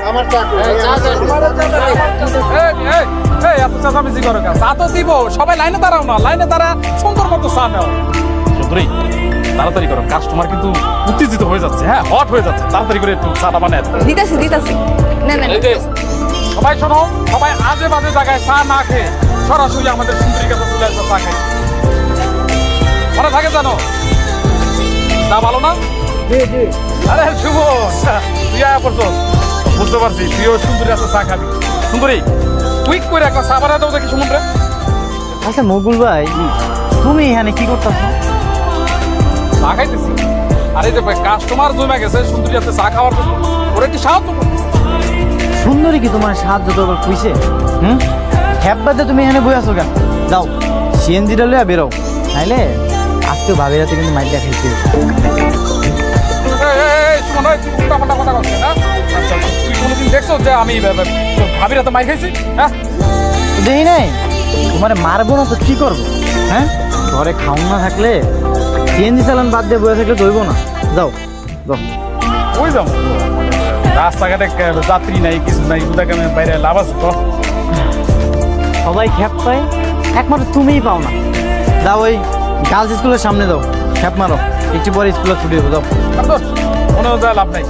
আমার চা কই? এত চাচামেচি করো কেন? চা তো দিব, সবাই লাইনে দাঁড়াও না, লাইনে দাঁড়া সুন্দর মতো চা নাও। সুন্দরী তাড়াতাড়ি করো, কাস্টমার কিন্তু উত্তেজিত হয়ে যাচ্ছে, হ্যাঁ হট হয়ে যাচ্ছে, তাড়াতাড়ি করে একটু চাটা বানায় দাও। দিতাছি নেন এই যে, সবাই শোনো, সবাই আজে বাজে জায়গায় চা না খেয়ে সরাসরি আমাদের সুন্দরী কাছে চলে আসবে চা খাই। মনে থাকে জানো চা ভালো না? আরে শুভ, তুই আয়া পড়ছস, বুঝতে পারছি তুইও সুন্দরী আছে চা খাবি। সুন্দরী কুইক করে একটা চা বানায় দাও দেখি সুমন রে। আচ্ছা মকুল ভাই, তুমি এখানে কি করতেছ? চা খাইতেছি। আরে যে কাস্টমার জমে গেছে সুন্দরী আছে চা খাওয়ার জন্য, ওরা কি সাহায্য করতেছে। সুন্দরী কি তোমার সাহায্য করবার কইছে? হ্যাপবাদে তুমি এখানে বই আছো কেন? যাও সিএনজিটা লইয়া বেরো, নাইলে আজকে ভাবি রাতে কিন্তু মাইক দেখাইছি। সুমন ভাই, তুই উল্টাপাল্টা কথা করছিস না? আচ্ছা, তুই কোনোদিন দেখছো যে আমি ভাবির হাতে মাই খাইছি? হ্যাঁ, দেখি নাই তোমার মারবো না তো কি করবো? হ্যাঁ, ঘরে খাওন না থাকলে সিএনজি চালান বাদ দিয়ে বয়ে থাকলে ধরবো না। যাও যাও। ওই যাবো রাস্তাঘাটে যাত্রী নাই, কিছু নাই, দুটাকে আমি বাইরে লাভ আছে তো। সবাই খ্যাপ পায়, একমাত্র তুমিই পাও না। যাও ওই গার্লস স্কুলের সামনে যাও, খ্যাপ মারো, একটু পরে স্কুলে ছুটি দেবো। যাও। মনে হয় লাভ নাই,